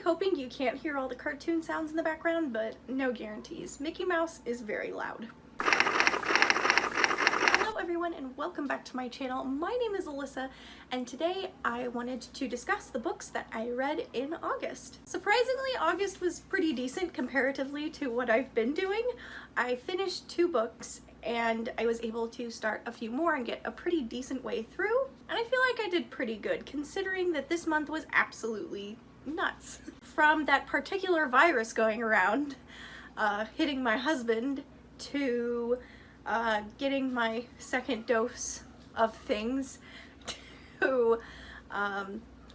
hoping you can't hear all the cartoon sounds in the background, but no guarantees. Mickey Mouse is very loud. Hello everyone and welcome back to my channel. My name is Alyssa and today I wanted to discuss the books that I read in August. Surprisingly, August was pretty decent comparatively to what I've been doing. I finished 2 books and I was able to start a few more and get a pretty decent way through. And I feel like I did pretty good considering that this month was absolutely nuts. From that particular virus going around, hitting my husband, to getting my second dose of things, to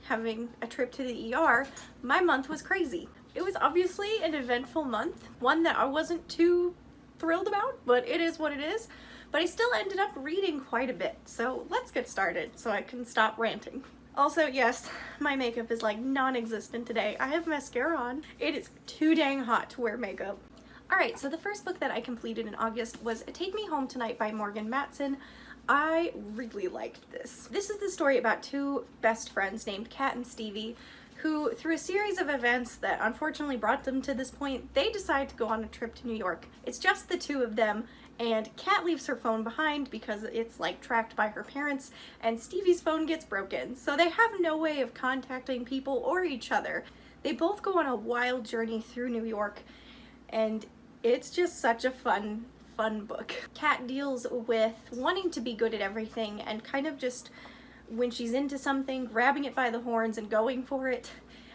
having a trip to the ER, my month was crazy. It was obviously an eventful month, one that I wasn't too thrilled about, but it is what it is. But I still ended up reading quite a bit, so let's get started so I can stop ranting. Also, yes, my makeup is like non-existent today. I have mascara on. It is too dang hot to wear makeup. Alright, so the first book that I completed in August was Take Me Home Tonight by Matson. I really liked this. This is the story about 2 best friends named Kat and Stevie who, through a series of events that unfortunately brought them to this point, they decide to go on a trip to New York. It's just the 2 of them, and Kat leaves her phone behind because it's like tracked by her parents, and Stevie's phone gets broken, so they have no way of contacting people or each other. They both go on a wild journey through New York, and it's just such a fun book. Kat deals with wanting to be good at everything and kind of just, when she's into something, grabbing it by the horns and going for it.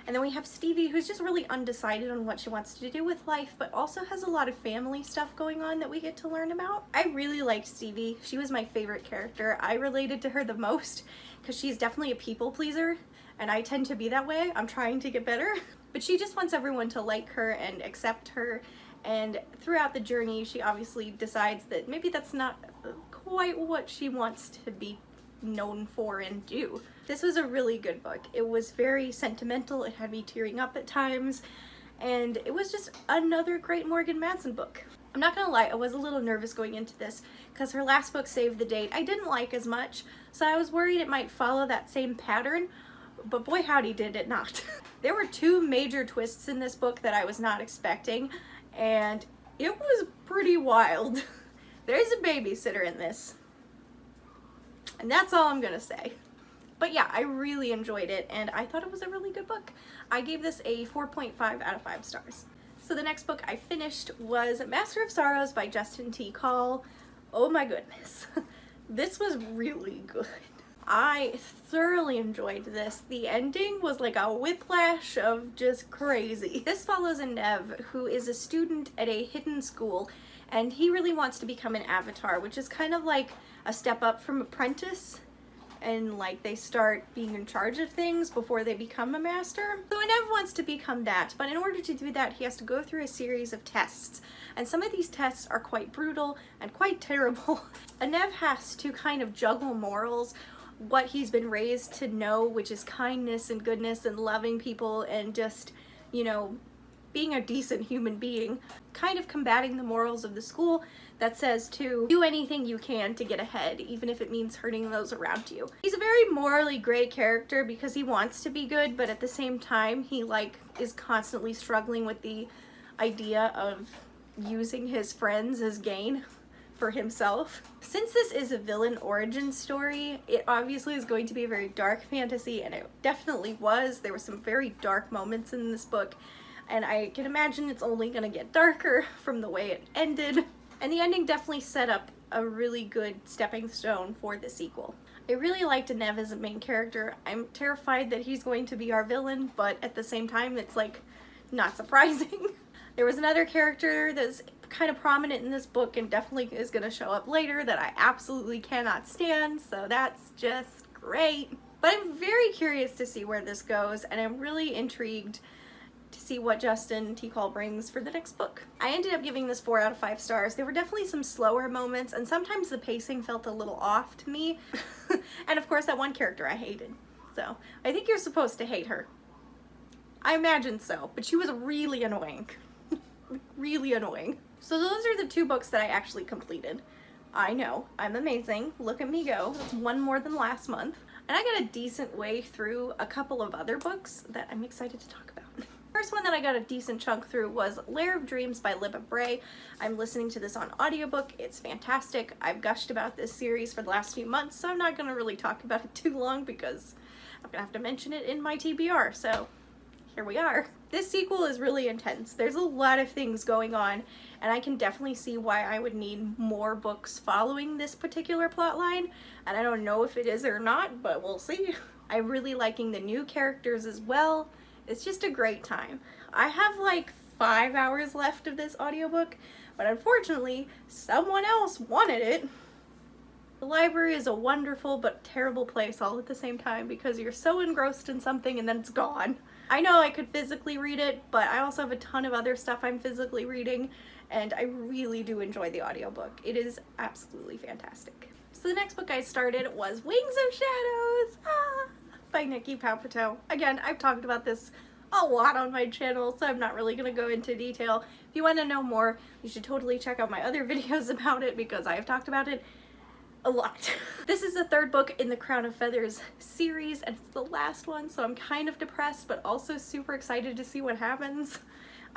And then we have Stevie, who's just really undecided on what she wants to do with life, but also has a lot of family stuff going on that we get to learn about. I really liked Stevie. She was my favorite character. I related to her the most because she's definitely a people pleaser, and I tend to be that way. I'm trying to get better. But she just wants everyone to like her and accept her, and throughout the journey she obviously decides that maybe that's not quite what she wants to be known for and do. This was a really good book. It was very sentimental, it had me tearing up at times, and it was just another great Matson book. I'm not gonna lie, I was a little nervous going into this because her last book, Save the Date, I didn't like as much, so I was worried it might follow that same pattern, but boy howdy did it not. There were 2 major twists in this book that I was not expecting, and it was pretty wild. There's a babysitter in this, and that's all I'm gonna say. But yeah, I really enjoyed it and I thought it was a really good book. I gave this a 4.5 out of 5 stars. So the next book I finished was Master of Sorrows by Justin T. Call. Oh my goodness. This was really good. I thoroughly enjoyed this. The ending was like a whiplash of just crazy. This follows a Nev who is a student at a hidden school, and he really wants to become an avatar, which is kind of like a step up from apprentice, and like they start being in charge of things before they become a master. So Nev wants to become that, but in order to do that he has to go through a series of tests, and some of these tests are quite brutal and quite terrible. Nev has to kind of juggle morals, what he's been raised to know, which is kindness and goodness and loving people and just, you know, being a decent human being, kind of combating the morals of the school that says to do anything you can to get ahead, even if it means hurting those around you. He's a very morally gray character because he wants to be good, but at the same time he like is constantly struggling with the idea of using his friends as gain for himself. Since this is a villain origin story, it obviously is going to be a very dark fantasy, and it definitely was. There were some very dark moments in this book, and I can imagine it's only gonna get darker from the way it ended. And the ending definitely set up a really good stepping stone for the sequel. I really liked Nev as a main character. I'm terrified that he's going to be our villain, but at the same time it's like not surprising. There was another character that's kind of prominent in this book and definitely is going to show up later that I absolutely cannot stand, so that's just great. But I'm very curious to see where this goes, and I'm really intrigued to see what Justin T. Call brings for the next book. I ended up giving this 4 out of 5 stars. There were definitely some slower moments, and sometimes the pacing felt a little off to me. And of course that one character I hated. So I think you're supposed to hate her. I imagine so, but she was really annoying. Really annoying. So those are the 2 books that I actually completed. I know, I'm amazing. Look at me go. That's 1 more than last month. And I got a decent way through a couple of other books that I'm excited to talk about. first one that I got a decent chunk through was Lair of Dreams by Libba Bray. I'm listening to this on audiobook. It's fantastic. I've gushed about this series for the last few months, so I'm not going to really talk about it too long because I'm going to have to mention it in my TBR, so here we are. This sequel is really intense. There's a lot of things going on, and I can definitely see why I would need more books following this particular plot line, and I don't know if it is or not, but we'll see. I'm really liking the new characters as well. It's just a great time. I have like 5 hours left of this audiobook, but unfortunately, someone else wanted it. The library is a wonderful but terrible place all at the same time because you're so engrossed in something and then it's gone. I know I could physically read it, but I also have a ton of other stuff I'm physically reading, and I really do enjoy the audiobook. It is absolutely fantastic. So the next book I started was Wings of Shadows by Nicki Preto. Again, I've talked about this a lot on my channel, so I'm not really going to go into detail. If you want to know more, you should totally check out my other videos about it because I have talked about it a lot. This is the third book in the Crown of Feathers series, and it's the last one, so I'm kind of depressed but also super excited to see what happens.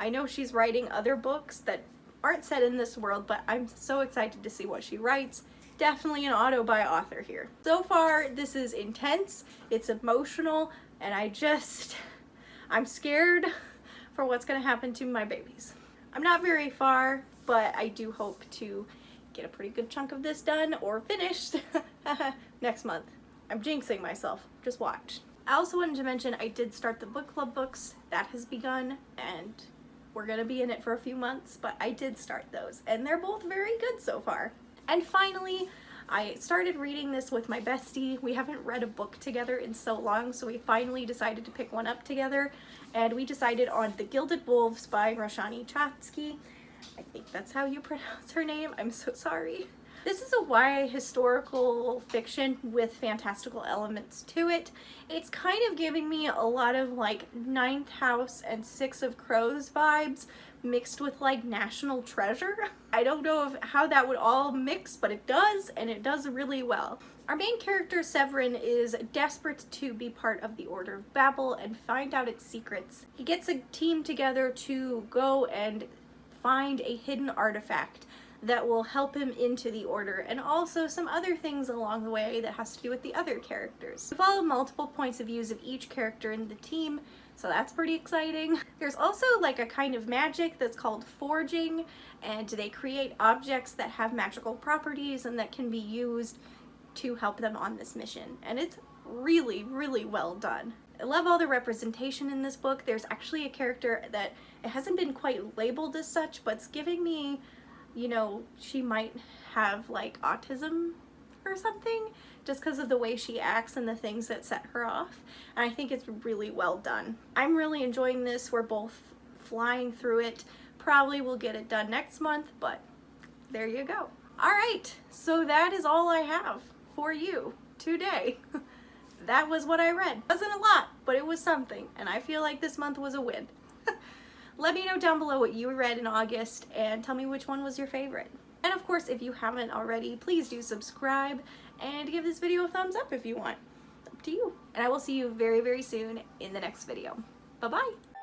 I know she's writing other books that aren't set in this world, but I'm so excited to see what she writes. Definitely an auto by author here. So far, this is intense, it's emotional, and I'm scared for what's gonna happen to my babies. I'm not very far, but I do hope to get a pretty good chunk of this done or finished next month. I'm jinxing myself, just watch. I also wanted to mention I did start the book club books. That has begun, and we're gonna be in it for a few months, but I did start those, and they're both very good so far. And finally, I started reading this with my bestie. We haven't read a book together in so long, so we finally decided to pick one up together, and we decided on The Gilded Wolves by Roshani. I think that's how you pronounce her name. I'm so sorry. This is a YA historical fiction with fantastical elements to it. It's kind of giving me a lot of like Ninth House and Six of Crows vibes mixed with like National Treasure. I don't know how that would all mix, but it does, and it does really well. Our main character, Severin, is desperate to be part of the Order of Babel and find out its secrets. He gets a team together to go and find a hidden artifact that will help him into the order, and also some other things along the way that has to do with the other characters. We follow multiple points of views of each character in the team, so that's pretty exciting. There's also like a kind of magic that's called forging, and they create objects that have magical properties and that can be used to help them on this mission, and it's really, really well done. I love all the representation in this book. There's actually a character that it hasn't been quite labeled as such, but it's giving me, you know, she might have like autism or something just because of the way she acts and the things that set her off. And I think it's really well done. I'm really enjoying this. We're both flying through it. Probably will get it done next month, but there you go. All right, so that is all I have for you today. That was what I read. It wasn't a lot, but it was something, and I feel like this month was a win. Let me know down below what you read in August and tell me which one was your favorite. And of course, if you haven't already, please do subscribe and give this video a thumbs up if you want. Up to you. And I will see you very, very soon in the next video. Bye-bye.